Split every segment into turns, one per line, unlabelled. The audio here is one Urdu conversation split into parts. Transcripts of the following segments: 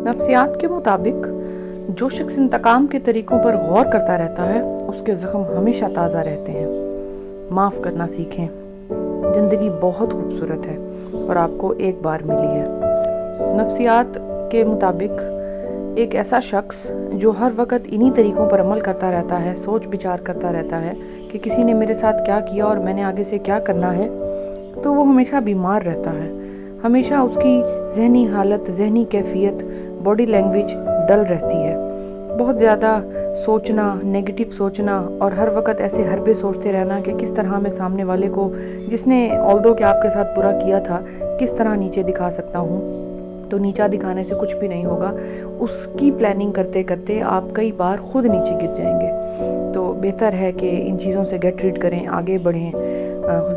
نفسیات کے مطابق جو شخص انتقام کے طریقوں پر غور کرتا رہتا ہے اس کے زخم ہمیشہ تازہ رہتے ہیں۔ معاف کرنا سیکھیں۔ زندگی بہت خوبصورت ہے اور آپ کو ایک بار ملی ہے۔ نفسیات کے مطابق ایک ایسا شخص جو ہر وقت انہی طریقوں پر عمل کرتا رہتا ہے، سوچ بچار کرتا رہتا ہے کہ کسی نے میرے ساتھ کیا کیا اور میں نے آگے سے کیا کرنا ہے، تو وہ ہمیشہ بیمار رہتا ہے۔ ہمیشہ اس کی ذہنی حالت، ذہنی کیفیت، باڈی لینگویج ڈل رہتی ہے۔ بہت زیادہ سوچنا، نیگیٹو سوچنا اور ہر وقت ایسے حربے سوچتے رہنا کہ کس طرح میں سامنے والے کو، جس نے آلدو کہ آپ کے ساتھ برا کیا تھا، کس طرح نیچے دکھا سکتا ہوں۔ تو نیچا دکھانے سے کچھ بھی نہیں ہوگا۔ اس کی پلاننگ کرتے کرتے آپ کئی بار خود نیچے گر جائیں گے۔ تو بہتر ہے کہ ان چیزوں سے گیٹ ریڈ کریں، آگے بڑھیں،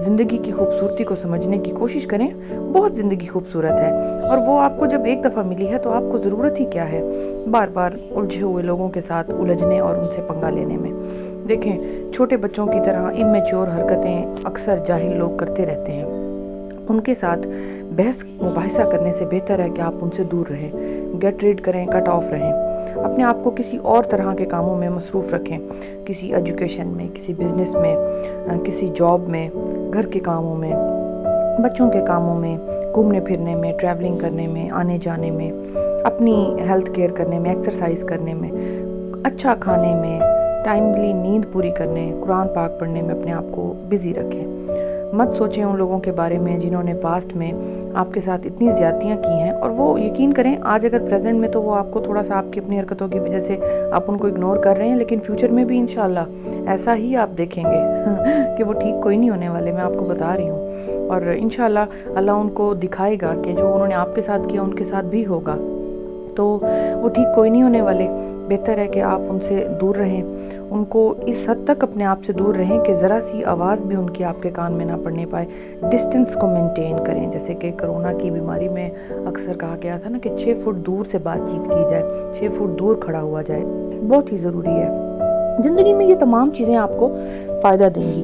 زندگی کی خوبصورتی کو سمجھنے کی کوشش کریں۔ بہت زندگی خوبصورت ہے اور وہ آپ کو جب ایک دفعہ ملی ہے تو آپ کو ضرورت ہی کیا ہے بار بار الجھے ہوئے لوگوں کے ساتھ الجھنے اور ان سے پنگا لینے میں۔ دیکھیں، چھوٹے بچوں کی طرح امیچور حرکتیں اکثر جاہل لوگ کرتے رہتے ہیں۔ ان کے ساتھ بحث مباحثہ کرنے سے بہتر ہے کہ آپ ان سے دور رہیں، گیٹ ریڈ کریں، کٹ آف رہیں۔ اپنے آپ کو کسی اور طرح کے کاموں میں مصروف رکھیں، کسی ایجوکیشن میں، کسی بزنس میں، کسی جاب میں، گھر کے کاموں میں، بچوں کے کاموں میں، گھومنے پھرنے میں، ٹریولنگ کرنے میں، آنے جانے میں، اپنی ہیلتھ کیئر کرنے میں، ایکسرسائز کرنے میں، اچھا کھانے میں، ٹائملی نیند پوری کرنے، قرآن پاک پڑھنے میں اپنے آپ کو بزی رکھیں۔ مت سوچیں ان لوگوں کے بارے میں جنہوں نے پاسٹ میں آپ کے ساتھ اتنی زیادتیاں کی ہیں، اور وہ یقین کریں آج اگر پریزنٹ میں تو وہ آپ کو تھوڑا سا آپ کی اپنی حرکتوں کی وجہ سے آپ ان کو اگنور کر رہے ہیں، لیکن فیوچر میں بھی انشاءاللہ ایسا ہی آپ دیکھیں گے کہ وہ ٹھیک کوئی نہیں ہونے والے، میں آپ کو بتا رہی ہوں۔ اور انشاءاللہ اللہ ان کو دکھائے گا کہ جو انہوں نے آپ کے ساتھ کیا ان کے ساتھ بھی ہوگا، تو وہ ٹھیک کوئی نہیں ہونے والے۔ بہتر ہے کہ آپ ان سے دور رہیں، ان کو اس حد تک اپنے آپ سے دور رہیں کہ ذرا سی آواز بھی ان کی آپ کے کان میں نہ پڑنے پائے۔ ڈسٹنس کو مینٹین کریں، جیسے کہ کرونا کی بیماری میں اکثر کہا گیا تھا نا کہ 6 فٹ دور سے بات چیت کی جائے، 6 فٹ دور کھڑا ہوا جائے، بہت ہی ضروری ہے۔ زندگی میں یہ تمام چیزیں آپ کو فائدہ دیں گی۔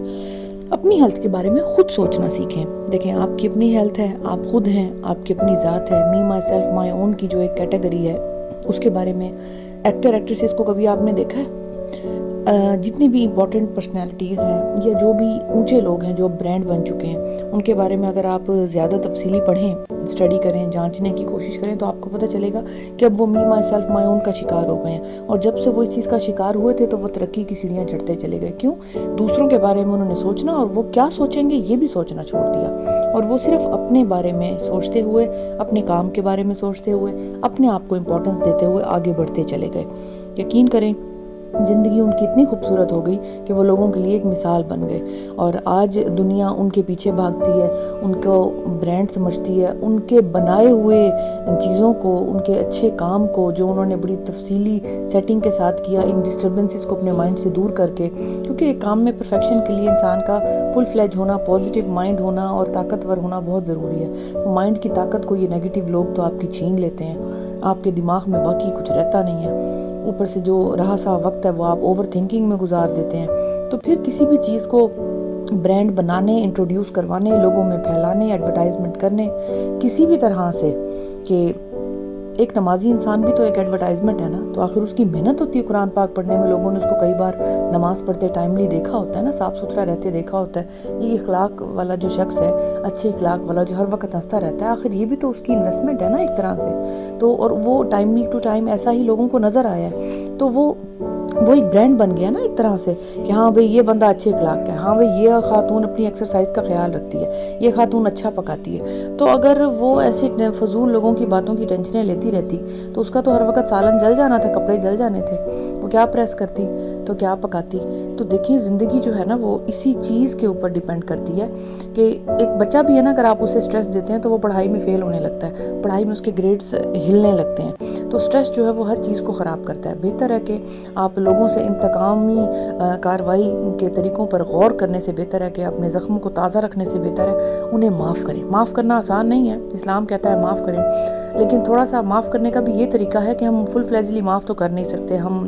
اپنی ہیلتھ کے بارے میں خود سوچنا سیکھیں۔ دیکھیں، آپ کی اپنی ہیلتھ ہے، آپ خود ہیں، آپ کی اپنی ذات ہے۔ می مائی سیلف مائی اون کی جو ایک کیٹیگری ہے اس کے بارے میں ایکٹر ایکٹریسز کو کبھی آپ نے دیکھا ہے؟ جتنی بھی امپورٹنٹ پرسنالٹیز ہیں یا جو بھی اونچے لوگ ہیں جو برانڈ بن چکے ہیں، ان کے بارے میں اگر آپ زیادہ تفصیلی پڑھیں، اسٹڈی کریں، جانچنے کی کوشش کریں، تو آپ کو پتہ چلے گا کہ اب وہ می مائی سیلف مائی اون کا شکار ہو گئے ہیں۔ اور جب سے وہ اس چیز کا شکار ہوئے تھے تو وہ ترقی کی سیڑھیاں چڑھتے چلے گئے۔ کیوں؟ دوسروں کے بارے میں انہوں نے سوچنا، اور وہ کیا سوچیں گے یہ بھی سوچنا چھوڑ دیا، اور وہ صرف اپنے بارے میں سوچتے ہوئے، اپنے کام کے بارے میں سوچتے ہوئے، اپنے آپ کو امپورٹنس دیتے ہوئے آگے بڑھتے چلے گئے۔ یقین کریں، زندگی ان کی اتنی خوبصورت ہو گئی کہ وہ لوگوں کے لیے ایک مثال بن گئے، اور آج دنیا ان کے پیچھے بھاگتی ہے، ان کو برانڈ سمجھتی ہے، ان کے بنائے ہوئے چیزوں کو، ان کے اچھے کام کو جو انہوں نے بڑی تفصیلی سیٹنگ کے ساتھ کیا، ان ڈسٹربنسز کو اپنے مائنڈ سے دور کر کے، کیونکہ ایک کام میں پرفیکشن کے لیے انسان کا فل فلیج ہونا، پازیٹیو مائنڈ ہونا اور طاقتور ہونا بہت ضروری ہے۔ تو مائنڈ کی طاقت کو یہ نیگیٹو لوگ تو آپ کی چھین لیتے ہیں، آپ کے دماغ میں باقی کچھ رہتا نہیں ہے، اوپر سے جو رہا سا وقت ہے وہ آپ اوور تھنکنگ میں گزار دیتے ہیں۔ تو پھر کسی بھی چیز کو برانڈ بنانے، انٹروڈیوس کروانے، لوگوں میں پھیلانے، ایڈورٹائزمنٹ کرنے، کسی بھی طرح سے، کہ ایک نمازی انسان بھی تو ایک ایڈورٹائزمنٹ ہے نا، تو آخر اس کی محنت ہوتی ہے قرآن پاک پڑھنے میں۔ لوگوں نے اس کو کئی بار نماز پڑھتے ٹائملی دیکھا ہوتا ہے نا، صاف ستھرا رہتے دیکھا ہوتا ہے۔ یہ اخلاق والا جو شخص ہے، اچھے اخلاق والا جو ہر وقت ہنستا رہتا ہے، آخر یہ بھی تو اس کی انویسٹمنٹ ہے نا ایک طرح سے۔ تو اور وہ ٹائملی ٹو ٹائم ایسا ہی لوگوں کو نظر آیا ہے، تو وہ ایک برانڈ بن گیا نا ایک طرح سے، کہ ہاں بھئی یہ بندہ اچھے اخلاق کا ہے، ہاں بھئی یہ خاتون اپنی ایکسرسائز کا خیال رکھتی ہے، یہ خاتون اچھا پکاتی ہے۔ تو اگر وہ ایسے فضول لوگوں کی باتوں کی ٹینشنیں لیتی رہتی تو اس کا تو ہر وقت سالن جل جانا تھا، کپڑے جل جانے تھے، وہ کیا پریس کرتی، تو کیا پکاتی۔ تو دیکھیں، زندگی جو ہے نا وہ اسی چیز کے اوپر ڈیپینڈ کرتی ہے کہ ایک بچہ بھی ہے نا، اگر آپ اسے سٹریس دیتے ہیں تو وہ پڑھائی میں فیل ہونے لگتا ہے، پڑھائی میں اس کے گریڈز ہلنے لگتے ہیں۔ تو سٹریس جو ہے وہ ہر چیز کو خراب کرتا ہے۔ بہتر ہے کہ آپ لوگوں سے انتقامی کارروائی کے طریقوں پر غور کرنے سے بہتر ہے کہ اپنے زخموں کو تازہ رکھنے سے بہتر ہے انہیں معاف کریں۔ معاف کرنا آسان نہیں ہے، اسلام کہتا ہے معاف کریں، لیکن تھوڑا سا معاف کرنے کا بھی یہ طریقہ ہے کہ ہم فل فلیجلی معاف تو کر نہیں سکتے، ہم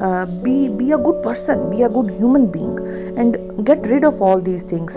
be a good person, be a good human being and get rid of all these things.